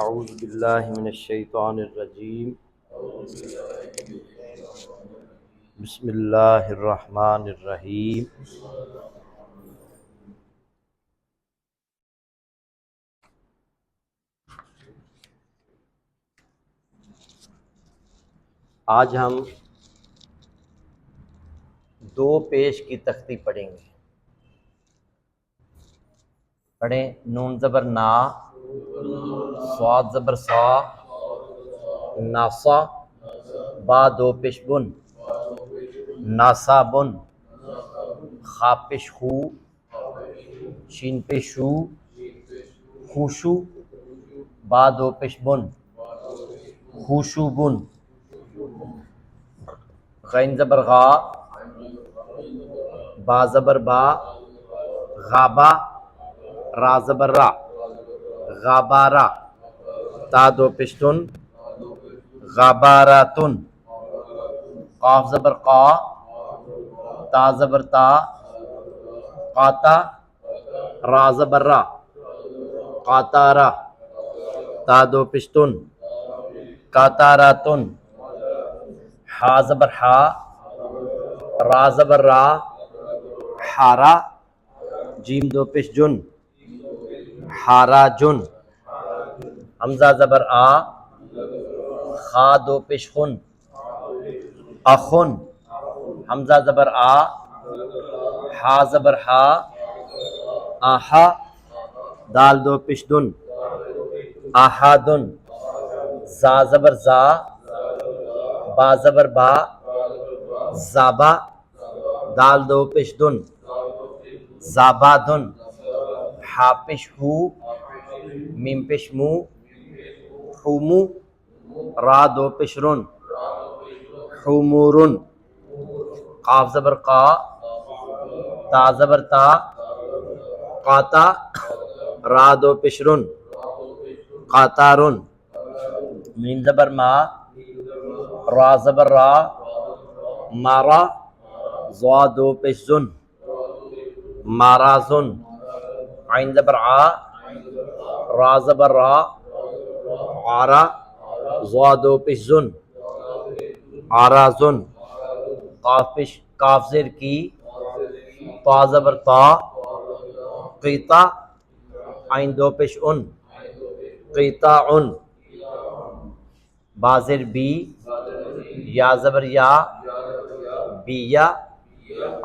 اعوذ باللہ من الشیطان الرجیم بسم اللہ الرحمن الرحیم آج ہم دو پیش کی تختی پڑھیں گے۔ پڑھیں نون زبر نا، صاد زبر صا، ناسا، با دو پیش بن، ناسا بن، خا پیش خو، شین پیش شو، خوشو، با دو پیش بن، خوشو بن، غین زبر غا، با زبر با، غابا، را زبر را، غابارا، تا دو پشتن، غاباراتن، قاف زبر قا، تا زبر تا، قاتا، را زبر را، قاتارا، تا دو پشتن، قاتاراتن، حا زبر حا، را زبر را، حارا، جیم دو پیش جن، حارا جن، حمزہ زبر آ، خا دو پیش خن، اخن، حمزہ زبر آ، حا زبر حا، آہا، دال دو پیش دن، آہادن، زا زبر زا، با زبر با، زابا، دال دو پیش دن، زابادن، حا پیش ہو، میم پیش مو، حومو، را دو پیش رن، حومورن، قاف زبر قا، تا زبر تا، قاتا، را دو پیش رن، قاتارن، میم زبر ما، را زبر را، مارا، زوا دو پیش زن، مارازن، عین زبر آ، را زبر را، عارا، زوا دو پیش زن، عارازن، کاف زیر کی، طا زبر طا، قیطا، عین دو پیش ان، قیطاعن، با زیر بی، یا زبر یا، بیا،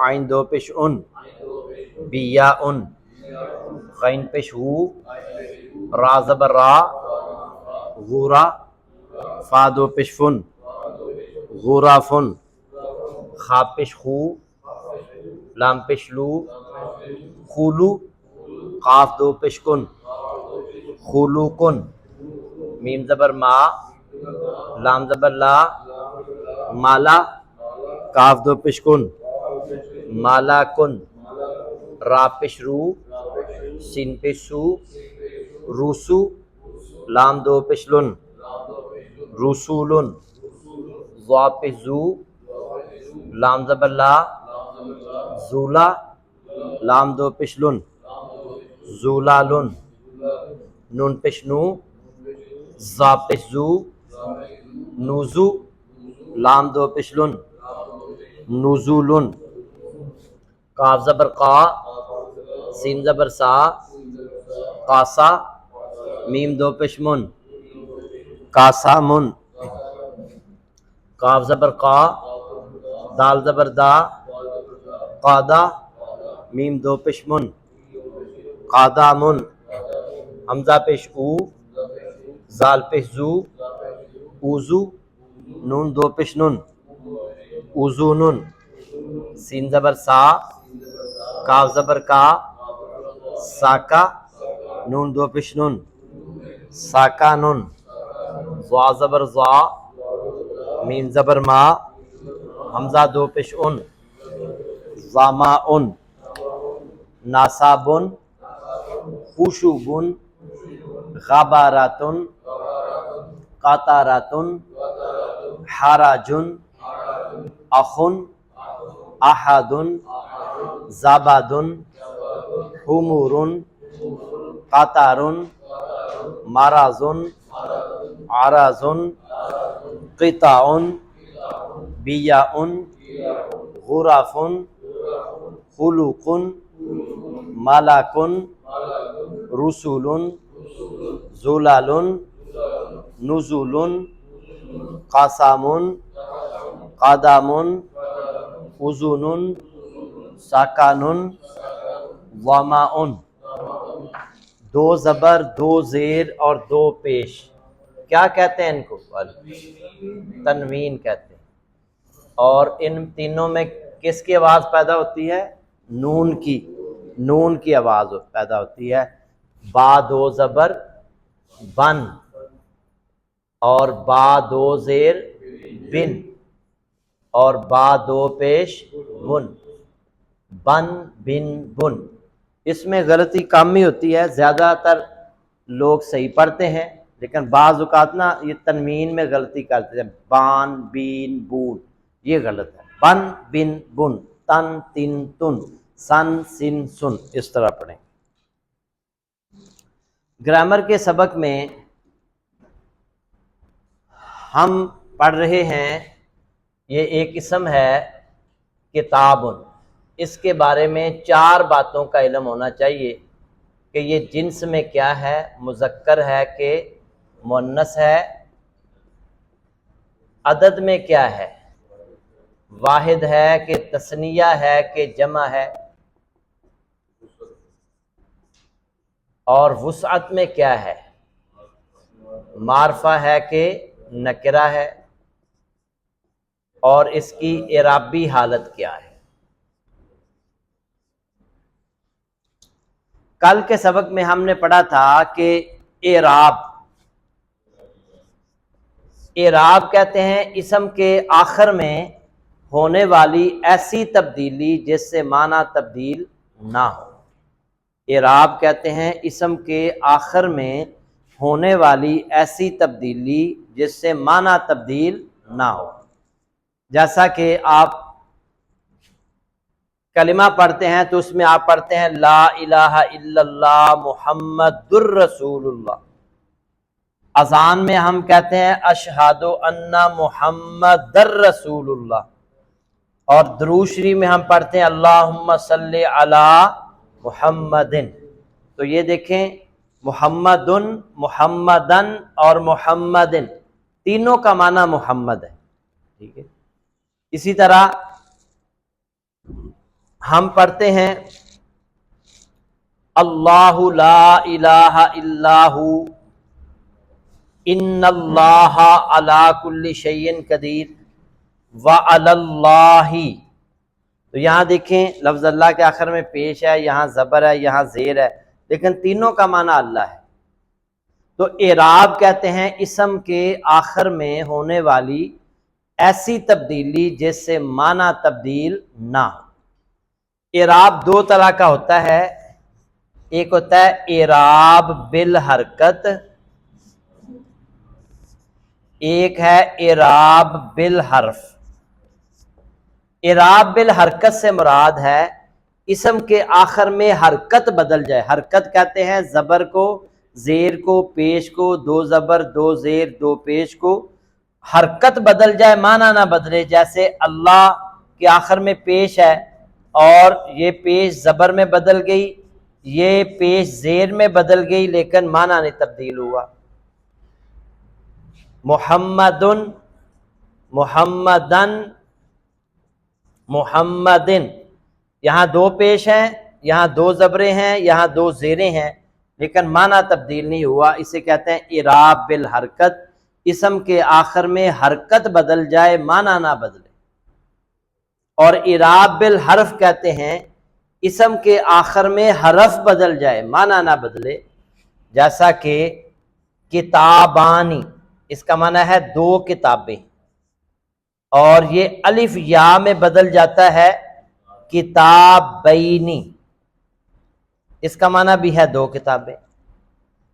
عین دو پیش ان، بیاءن، غین پیش ہو، را زبر را، غورا، فا دو پیش فن، غورافن، خا پیش خو، لام پیش لو، خولو، قاف دو پیش کن، خولوکن، میم زبر ما، لام زبر لا، مالا، کاف دو پیش کن، مالا کن، را پیش رو، سین پیش سو، روسو، لام دو پیش لن، رسولن، ضا پیش زو، لام زبر لا، زولا، لام دو پیش لن، زولالن، نون پیش نو، زا پیش زو، نوزو، لام دو پیش لن، نزولن، کاف زبر قا، سین زبر سا، قاسا، میم دو پیش من، قاسامن، کاف زبر قا، دال زبر دا، قادا، میم دو پیش من، قادامن، حمزہ پیش او، زال پیش زو، اوزو، نون دو پیش نن، اوزونن، سین زبر سا، کاف زبر کا، ساکا، نون دو پیش نن، ساکانن، ضا زبر ضا، میم زبر ما، حمزہ دو پیش ان، ضاماؤن، ناسابن، خوشوبن، غاباراتن، قاتاراتن، حاراجن، اخن، احادن، زابادن، حمورن، قاتارن، مرض عرض قطع بیع غرف خلق ملک رسول زلل نزول قسم قدم اذن سکن ظمأ، دو زبر، دو زیر اور دو پیش، کیا کہتے ہیں ان کو؟ تنوین کہتے ہیں۔ اور ان تینوں میں کس کی آواز پیدا ہوتی ہے؟ نون کی آواز پیدا ہوتی ہے۔ با دو زبر بن، اور با دو زیر بن، اور با دو پیش بن، بن بن بن۔ اس میں غلطی کم ہی ہوتی ہے، زیادہ تر لوگ صحیح پڑھتے ہیں، لیکن بعض اوقات نا یہ تنوین میں غلطی کرتے ہیں، بان بین بون، یہ غلط ہے۔ بن بن بن، تن تن تن، سن سن سن، اس طرح پڑھیں۔ گرامر کے سبق میں ہم پڑھ رہے ہیں، یہ ایک اسم ہے کتاب، اس کے بارے میں 4 باتوں کا علم ہونا چاہیے کہ یہ جنس میں کیا ہے، مذکر ہے کہ مؤنث ہے، عدد میں کیا ہے، واحد ہے کہ تثنیہ ہے کہ جمع ہے، اور وسعت میں کیا ہے، معرفہ ہے کہ نکرہ ہے، اور اس کی اعرابی حالت کیا ہے۔ کل کے سبق میں ہم نے پڑھا تھا کہ اعراب کہتے ہیں اسم کے آخر میں ہونے والی ایسی تبدیلی جس سے معنی تبدیل نہ ہو۔ اعراب کہتے ہیں اسم کے آخر میں ہونے والی ایسی تبدیلی جس سے معنی تبدیل نہ ہو۔ جیسا کہ آپ کلمہ پڑھتے ہیں تو اس میں آپ پڑھتے ہیں لا الہ الا اللہ محمد الرسول اللہ۔ اذان میں ہم کہتے ہیں اشہد ان محمد الرسول اللہ، اور درود شریف میں ہم پڑھتے ہیں اللہم صلی علی محمد۔ تو یہ دیکھیں محمد، محمدن اور محمدن، تینوں کا معنی محمد ہے، ٹھیک ہے۔ اسی طرح ہم پڑھتے ہیں اللہ لا الہ الا ہو ان اللہ علی کل شیء قدیر وعلی اللہ۔ تو یہاں دیکھیں لفظ اللہ کے آخر میں پیش ہے، یہاں زبر ہے، یہاں زیر ہے، لیکن تینوں کا معنی اللہ ہے۔ تو اعراب کہتے ہیں اسم کے آخر میں ہونے والی ایسی تبدیلی جس سے معنی تبدیل نہ ہو۔ اعراب 2 طرح کا ہوتا ہے، ایک ہوتا ہے اعراب بالحرکت، ایک ہے اعراب بالحرف۔ اعراب بالحرکت سے مراد ہے اسم کے آخر میں حرکت بدل جائے۔ حرکت کہتے ہیں زبر کو، زیر کو، پیش کو، 2 زبر 2 زیر 2 پیش کو حرکت بدل جائے، معنی نہ بدلے۔ جیسے اللہ کے آخر میں پیش ہے اور یہ پیش زبر میں بدل گئی، یہ پیش زیر میں بدل گئی، لیکن معنی نہیں تبدیل ہوا۔ محمدن، محمدن، محمدن، یہاں 2 پیش ہیں، یہاں 2 زبریں ہیں، یہاں 2 زیریں ہیں، لیکن معنی تبدیل نہیں ہوا۔ اسے کہتے ہیں اعراب بالحرکت، اسم کے آخر میں حرکت بدل جائے، معنی نہ بدلے۔ اور اعراب بالحرف کہتے ہیں اسم کے آخر میں حرف بدل جائے، معنی نہ بدلے۔ جیسا کہ کتابانی، اس کا معنی ہے 2 کتابیں، اور یہ الف یا میں بدل جاتا ہے کتابینی، اس کا معنی بھی ہے 2 کتابیں۔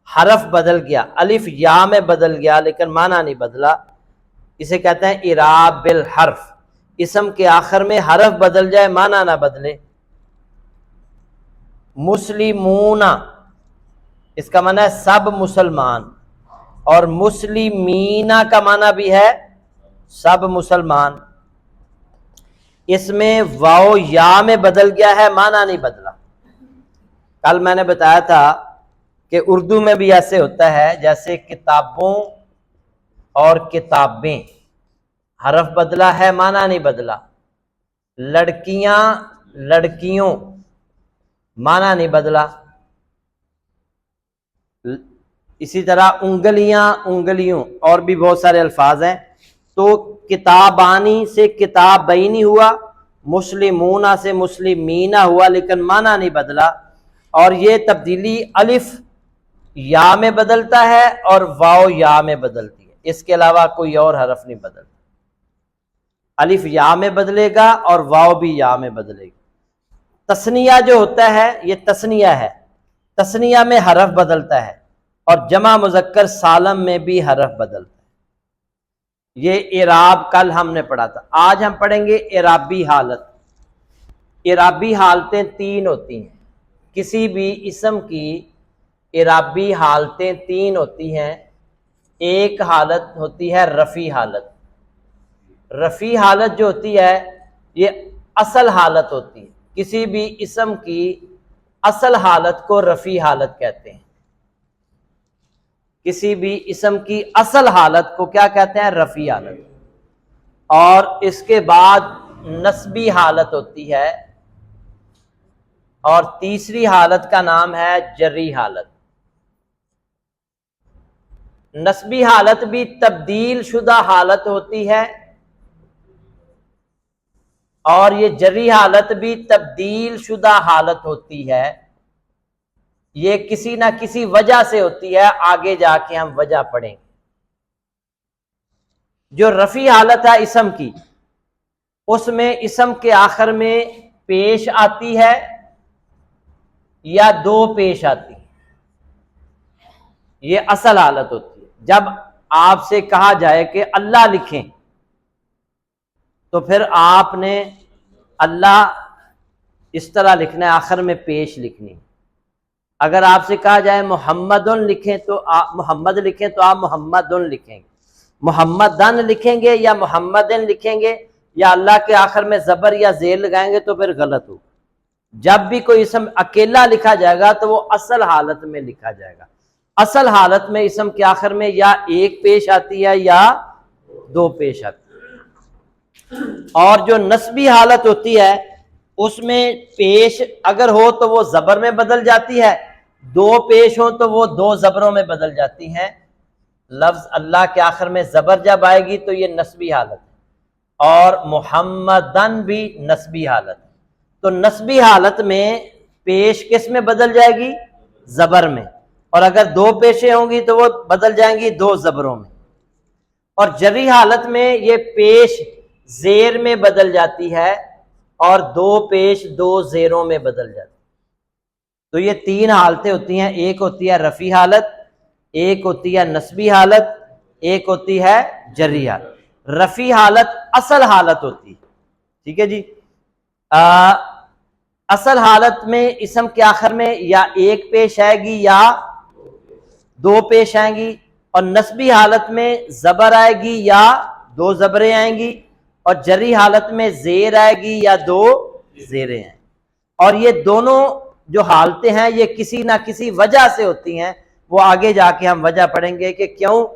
حرف بدل گیا، الف یا میں بدل گیا، لیکن معنی نہیں بدلا، اسے کہتے ہیں اعراب بالحرف، اسم کے آخر میں حرف بدل جائے، معنی نہ بدلے۔ مسلمون، اس کا معنی ہے سب مسلمان، اور مسلمینہ کا معنی بھی ہے سب مسلمان۔ اس میں واو یا میں بدل گیا ہے، معنی نہیں بدلا۔ کل میں نے بتایا تھا کہ اردو میں بھی ایسے ہوتا ہے، جیسے کتابوں اور کتابیں، حرف بدلا ہے، معنی نہیں بدلا۔ لڑکیاں لڑکیوں، معنی نہیں بدلا۔ اسی طرح انگلیاں انگلیوں، اور بھی بہت سارے الفاظ ہیں۔ تو کتابانی سے کتابینی ہوا، مسلمونہ سے مسلمینہ ہوا، لیکن معنی نہیں بدلا۔ اور یہ تبدیلی الف یا میں بدلتا ہے اور واو یا میں بدلتی ہے، اس کے علاوہ کوئی اور حرف نہیں بدلتا۔ الف یا میں بدلے گا اور واو بھی یا میں بدلے گا۔ تثنیہ جو ہوتا ہے یہ تثنیہ ہے، تثنیہ میں حرف بدلتا ہے، اور جمع مذکر سالم میں بھی حرف بدلتا ہے۔ یہ اعراب کل ہم نے پڑھا تھا۔ آج ہم پڑھیں گے اعرابی حالت۔ اعرابی حالتیں تین ہوتی ہیں، کسی بھی اسم کی اعرابی حالتیں تین ہوتی ہیں۔ ایک حالت ہوتی ہے رفعی حالت۔ رفعی حالت جو ہوتی ہے یہ اصل حالت ہوتی ہے، کسی بھی اسم کی اصل حالت کو رفعی حالت کہتے ہیں۔ کسی بھی اسم کی اصل حالت کو کیا کہتے ہیں؟ رفعی حالت۔ اور اس کے بعد نسبی حالت ہوتی ہے، اور تیسری حالت کا نام ہے جری حالت۔ نسبی حالت بھی تبدیل شدہ حالت ہوتی ہے، اور یہ جری حالت بھی تبدیل شدہ حالت ہوتی ہے۔ یہ کسی نہ کسی وجہ سے ہوتی ہے، آگے جا کے ہم وجہ پڑھیں گے۔ جو رفعی حالت ہے اسم کی، اس میں اسم کے آخر میں پیش آتی ہے یا دو پیش آتی ہے، یہ اصل حالت ہوتی ہے۔ جب آپ سے کہا جائے کہ اللہ لکھیں تو پھر آپ نے اللہ اس طرح لکھنا ہے، آخر میں پیش لکھنی۔ اگر آپ سے کہا جائے محمد لکھیں تو آپ محمد لکھیں تو آپ محمد لکھیں گے، محمدن لکھیں گے یا محمدن لکھیں گے، یا اللہ کے آخر میں زبر یا زیر لگائیں گے تو پھر غلط ہوگا۔ جب بھی کوئی اسم اکیلا لکھا جائے گا تو وہ اصل حالت میں لکھا جائے گا۔ اصل حالت میں اسم کے آخر میں یا ایک پیش آتی ہے یا دو پیش آتی ہے۔ اور جو نسبی حالت ہوتی ہے اس میں پیش اگر ہو تو وہ زبر میں بدل جاتی ہے، دو پیش ہو تو وہ دو زبروں میں بدل جاتی ہیں۔ لفظ اللہ کے آخر میں زبر جب آئے گی تو یہ نسبی حالت ہے، اور محمدن بھی نسبی حالت ہے۔ تو نسبی حالت میں پیش کس میں بدل جائے گی؟ زبر میں، اور اگر دو پیشیں ہوں گی تو وہ بدل جائیں گی دو زبروں میں۔ اور جری حالت میں یہ پیش زیر میں بدل جاتی ہے اور دو پیش دو زیروں میں بدل جاتی ہے۔ تو یہ تین حالتیں ہوتی ہیں، ایک ہوتی ہے رفعی حالت، ایک ہوتی ہے نسبی حالت، ایک ہوتی ہے جری حالت۔ رفعی حالت اصل حالت ہوتی ہے، ٹھیک ہے جی۔ اصل حالت میں اسم کے آخر میں یا ایک پیش آئے گی یا دو پیش آئیں گی، اور نسبی حالت میں زبر آئے گی یا دو زبریں آئیں گی، اور جری حالت میں زیر آئے گی یا دو زیریں آئیں گی۔ اور یہ دونوں جو حالتیں ہیں یہ کسی نہ کسی وجہ سے ہوتی ہیں، وہ آگے جا کے ہم وجہ پڑھیں گے کہ کیوں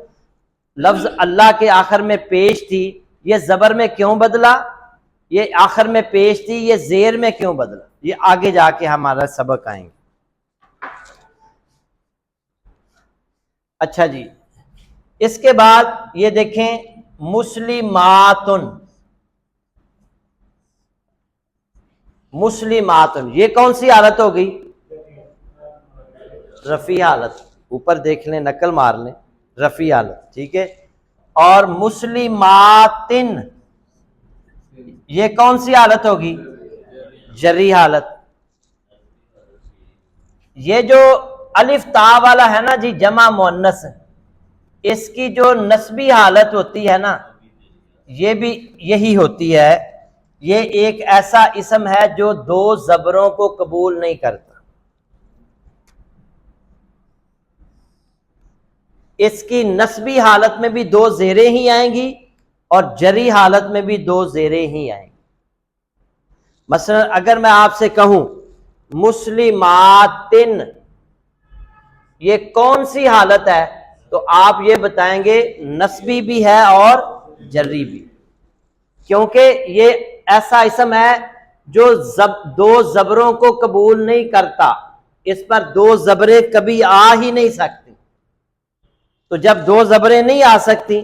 لفظ اللہ کے آخر میں پیش تھی یہ زبر میں کیوں بدلا، یہ آخر میں پیش تھی یہ زیر میں کیوں بدلا، یہ آگے جا کے ہمارا سبق آئیں گے۔ اچھا جی، اس کے بعد یہ دیکھیں مسلماتن، مسلماتن یہ کون سی حالت ہو گئی؟ رفعی حالت، اوپر دیکھ لیں نقل مار لیں، رفعی حالت، ٹھیک ہے۔ اور مسلماتن یہ کون سی حالت ہوگی؟ جری حالت۔ یہ جو الف تا والا ہے نا جی جمع مؤنث، اس کی جو نسبی حالت ہوتی ہے نا یہ بھی یہی ہوتی ہے۔ یہ ایک ایسا اسم ہے جو دو زبروں کو قبول نہیں کرتا۔ اس کی نسبی حالت میں بھی دو زیریں ہی آئیں گی اور جری حالت میں بھی دو زیریں ہی آئیں گی۔ مثلا اگر میں آپ سے کہوں مسلماتن، یہ کون سی حالت ہے؟ تو آپ یہ بتائیں گے نسبی بھی ہے اور جری بھی، کیونکہ یہ ایسا اسم ہے جو دو زبروں کو قبول نہیں کرتا، اس پر دو زبریں کبھی آ ہی نہیں سکتی۔ تو جب دو زبریں نہیں آ سکتی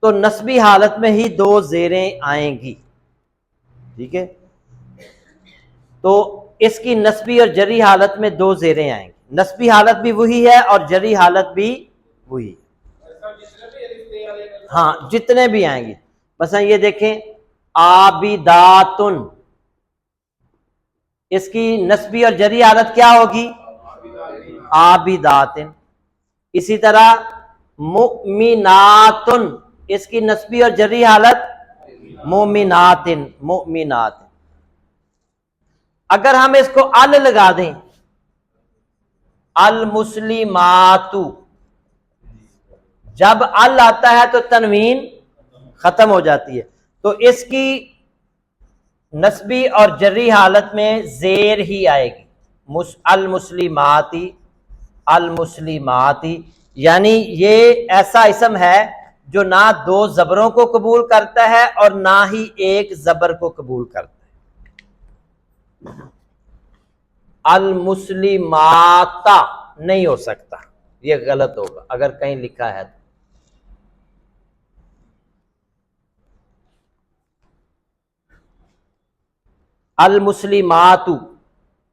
تو نسبی حالت میں ہی دو زیریں آئیں گی، ٹھیک ہے؟ تو اس کی نسبی اور جری حالت میں دو زیریں آئیں گی، نسبی حالت بھی وہی ہے اور جری حالت بھی وہی ہے۔ ہاں جتنے بھی آئیں گے، مثلا یہ دیکھیں عابداتن، اس کی نسبی اور جری حالت کیا ہوگی؟ عابداتن۔ اسی طرح مؤمناتن، اس کی نسبی اور جری حالت مومناتن، مؤمنات۔ اگر ہم اس کو ال لگا دیں، المسلمات، جب ال آتا ہے تو تنوین ختم ہو جاتی ہے، تو اس کی نسبی اور جری حالت میں زیر ہی آئے گی، المسلماتی، المسلماتی، یعنی یہ ایسا اسم ہے جو نہ دو زبروں کو قبول کرتا ہے اور نہ ہی ایک زبر کو قبول کرتا ہے۔ المسلمات نہیں ہو سکتا، یہ غلط ہوگا اگر کہیں لکھا ہے تو۔ المسلمات،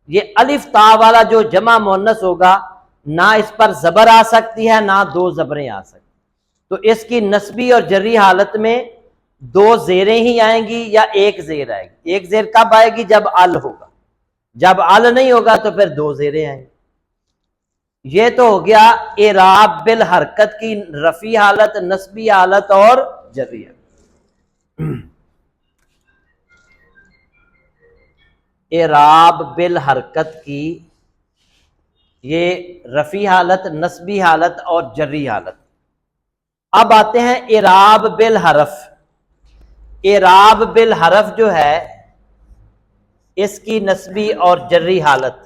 یہ الف تا والا جو جمع مؤنث ہوگا، نہ اس پر زبر آ سکتی ہے نہ دو زبریں آ سکتی، تو اس کی نسبی اور جری حالت میں دو زیریں ہی آئیں گی یا ایک زیر آئے گی۔ ایک زیر کب آئے گی؟ جب ال ہوگا، جب ال نہیں ہوگا تو پھر دو زیریں آئیں گی۔ یہ تو ہو گیا اعراب بالحرکت کی رفعی حالت، نسبی حالت اور جری حالت۔ اعراب بالحرکت کی یہ رفعی حالت، نسبی حالت اور جری حالت۔ اب آتے ہیں اعراب بالحرف۔ اعراب بالحرف جو ہے اس کی نسبی اور جری حالت،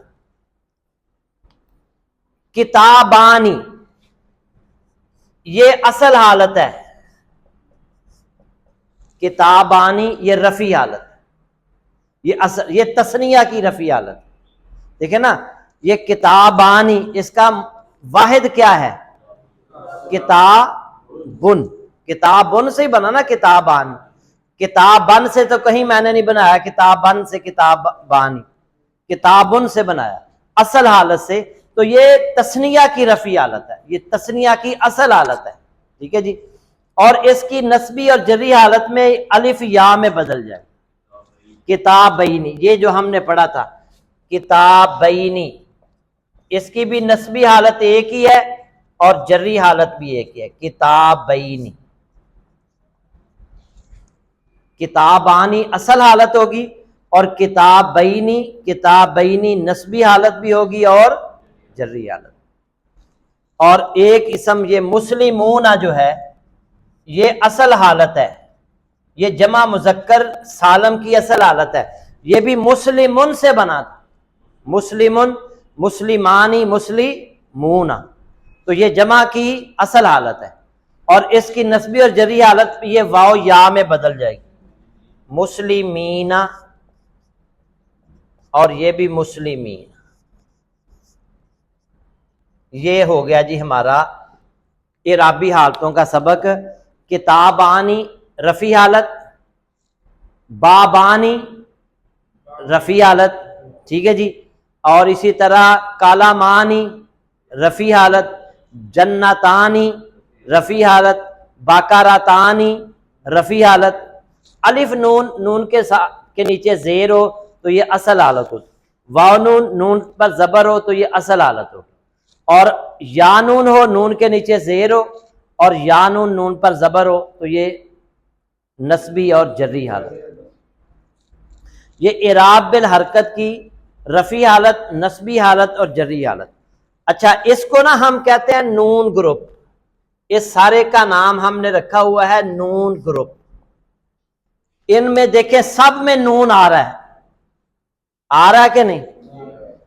کتابانی، یہ اصل حالت ہے، کتابانی یہ رفعی حالت، یہ تثنیہ کی رفعی حالت۔ دیکھیں نا، یہ کتابانی، اس کا واحد کیا ہے؟ کتابن، کتابن سے ہی بنا نا کتابان، کتابن سے تو کہیں میں نے نہیں بنایا، کتابن سے کتابانی، کتابن سے بنایا اصل حالت سے، تو یہ تثنیہ کی رفعی حالت ہے، یہ تثنیہ کی اصل حالت ہے، ٹھیک ہے جی۔ اور اس کی نسبی اور جری حالت میں الف یا میں بدل جائے، کتابینی، یہ جو ہم نے پڑھا تھا کتابینی، اس کی بھی نسبی حالت ایک ہی ہے اور جری حالت بھی ایک ہی ہے، کتابینی۔ کتابانی اصل حالت ہوگی اور کتابینی، کتابینی نسبی حالت بھی ہوگی اور جری حالت۔ اور ایک اسم یہ مسلمون جو ہے یہ اصل حالت ہے، یہ جمع مذکر سالم کی اصل حالت ہے، یہ بھی مسلمون سے بنا تھا، مسلمون، مسلمانی، مسلمون، تو یہ جمع کی اصل حالت ہے، اور اس کی نسبی اور جری حالت یہ واو یا میں بدل جائے گی، مسلمین، اور یہ بھی مسلمین۔ یہ ہو گیا جی ہمارا اعرابی حالتوں کا سبق۔ کتابانی رفعی حالت، بابانی رفعی حالت، ٹھیک ہے جی، اور اسی طرح کالامانی رفعی حالت، جنتانی رفعی حالت، باکاراتانی رفعی حالت۔ الف نون، نون کے نیچے زیر ہو تو یہ اصل حالت ہو، واو نون، نون پر زبر ہو تو یہ اصل حالت ہو، اور یا نون ہو، نون کے نیچے زیر ہو، اور یا نون، نون پر زبر ہو تو یہ نسبی اور جری حالت۔ یہ اعراب بالحرکت کی رفعی حالت، نسبی حالت اور جری حالت۔ اچھا، اس کو نا ہم کہتے ہیں نون گروپ، اس سارے کا نام ہم نے رکھا ہوا ہے نون گروپ. ان میں دیکھیں سب میں نون آ رہا ہے کہ نہیں؟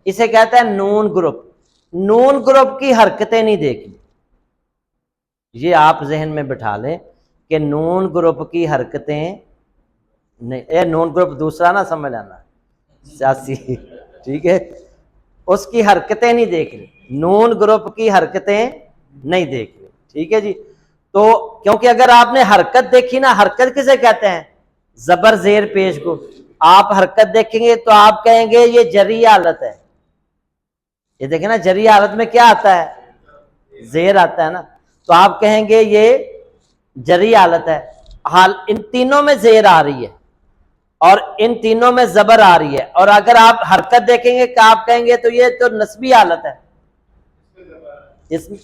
اسے کہتا ہے نون گروپ. نون گروپ کی حرکتیں نہیں دیکھنی. یہ آپ ذہن میں بٹھا لیں کہ نون گروپ کی حرکتیں نہیں. نون گروپ دوسرا نہ سمجھ آنا سیاسی، ٹھیک ہے، اس کی حرکتیں نہیں دیکھنی. نون گروپ کی حرکتیں نہیں دیکھنی، ٹھیک ہے جی. تو کیونکہ اگر آپ نے حرکت دیکھی نا، حرکت کسے کہتے ہیں؟ زبر زیر پیش کو. آپ حرکت دیکھیں گے تو آپ کہیں گے یہ جری حالت ہے. یہ دیکھیں نا، جری حالت میں کیا آتا ہے؟ زیر آتا ہے نا. تو آپ کہیں گے یہ جری حالت ہے. حال ان تینوں میں زیر آ رہی ہے اور ان تینوں میں زبر آ رہی ہے. اور اگر آپ حرکت دیکھیں گے کہ آپ کہیں گے تو یہ تو نسبی حالت ہے،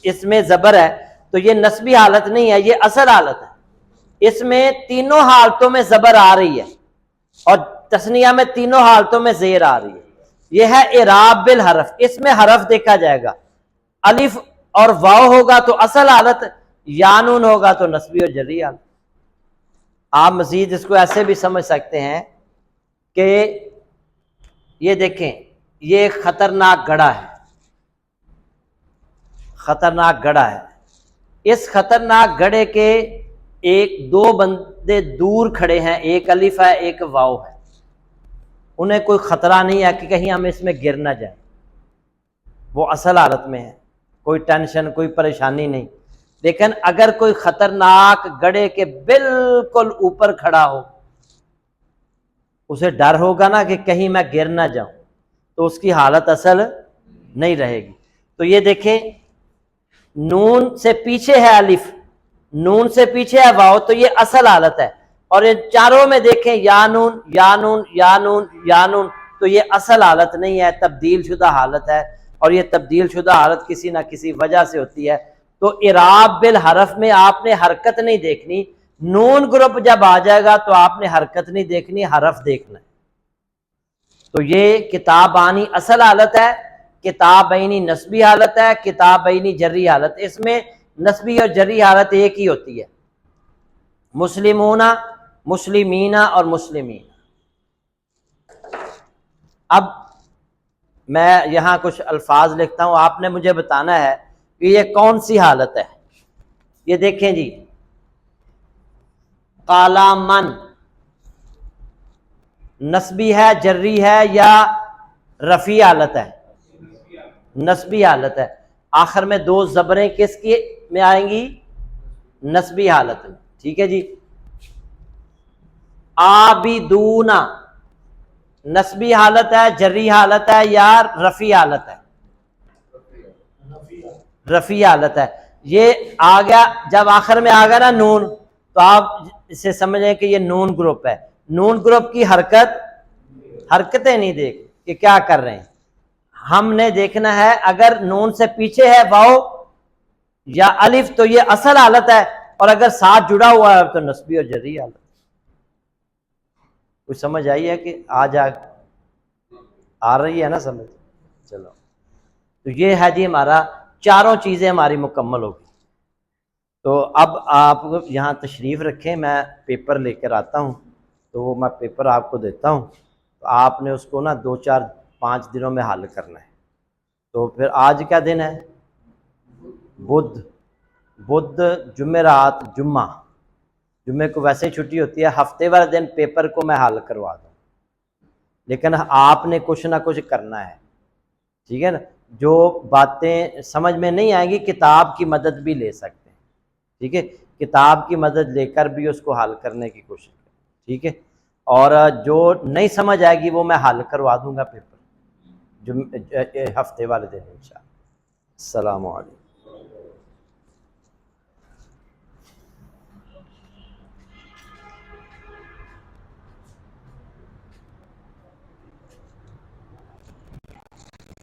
اس میں زبر ہے، تو یہ نسبی حالت نہیں ہے، یہ اصل حالت ہے. اس میں تینوں حالتوں میں زبر آ رہی ہے اور تثنیہ میں تینوں حالتوں میں زیر آ رہی ہے. یہ ہے اعراب بالحرف. اس میں حرف دیکھا جائے گا. الف اور واو ہوگا تو اصل حالت، یا نون ہوگا تو نسبی اور جری حالت. آپ مزید اس کو ایسے بھی سمجھ سکتے ہیں کہ یہ دیکھیں، یہ ایک خطرناک گڑھا ہے، خطرناک گڑھا ہے. اس خطرناک گڑھے کے ایک دو بندے دور کھڑے ہیں، ایک الف ہے ایک واو ہے. انہیں کوئی خطرہ نہیں ہے کہ کہیں ہم اس میں گر نہ جائیں، وہ اصل حالت میں ہے، کوئی ٹینشن کوئی پریشانی نہیں. لیکن اگر کوئی خطرناک گڑھے کے بالکل اوپر کھڑا ہو، اسے ڈر ہوگا نا کہ کہیں میں گر نہ جاؤں، تو اس کی حالت اصل نہیں رہے گی. تو یہ دیکھیں، نون سے پیچھے ہے الف، نون سے پیچھے ہے واو، تو یہ اصل حالت ہے. اور ان چاروں میں دیکھیں یا نون یا نون یا نون یا نون، تو یہ اصل حالت نہیں ہے، تبدیل شدہ حالت ہے. اور یہ تبدیل شدہ حالت کسی نہ کسی وجہ سے ہوتی ہے. تو اعراب بالحرف میں آپ نے حرکت نہیں دیکھنی. نون گروپ جب آ جائے گا تو آپ نے حرکت نہیں دیکھنی، حرف دیکھنا ہے. تو یہ کتابانی اصل حالت ہے، کتابینی نسبی حالت ہے، کتابینی جری حالت. اس میں نسبی اور جری حالت ایک ہی ہوتی ہے. مسلمون، مسلمین اور مسلمین. اب میں یہاں کچھ الفاظ لکھتا ہوں، آپ نے مجھے بتانا ہے کہ یہ کون سی حالت ہے. یہ دیکھیں جی، قالا من نسبی ہے، جری ہے یا رفیع حالت ہے؟ نسبی حالت ہے. آخر میں دو زبریں کس کی میں آئیں گی؟ نسبی حالت میں، ٹھیک ہے جی. عابدون نسبی حالت ہے، جری حالت ہے یا رفیع حالت ہے؟ رفیع حالت ہے. یہ آ گیا، جب آخر میں آ گیا نا نون، تو آپ اسے سمجھیں کہ یہ نون گروپ ہے. نون گروپ کی حرکتیں نہیں دیکھ کہ کیا کر رہے ہیں. ہم نے دیکھنا ہے اگر نون سے پیچھے ہے واو یا الف تو یہ اصل حالت ہے، اور اگر ساتھ جڑا ہوا ہے تو نسبی اور جری حالت. کچھ سمجھ آئی ہے کہ آ رہی ہے نا سمجھ؟ چلو، تو یہ ہے جی ہمارا چاروں چیزیں ہماری مکمل ہوگی. تو اب آپ یہاں تشریف رکھیں، میں پیپر لے کر آتا ہوں. تو وہ میں پیپر آپ کو دیتا ہوں، تو آپ نے اس کو نا 2-4-5 دنوں میں حل کرنا ہے. تو پھر آج کیا دن ہے؟ بدھ، جمعرات، جمعے کو ویسے چھٹی ہوتی ہے. ہفتے والے دن پیپر کو میں حل کروا دوں، لیکن آپ نے کچھ نہ کچھ کرنا ہے، ٹھیک ہے نا. جو باتیں سمجھ میں نہیں آئیں گی کتاب کی مدد بھی لے سکتے ہیں، ٹھیک ہے. کتاب کی مدد لے کر بھی اس کو حل کرنے کی کوشش کریں، ٹھیک ہے. اور جو نہیں سمجھ آئے گی وہ میں حل کروا دوں گا پیپر ہفتے والے دن انشاءاللہ. السلام علیکم.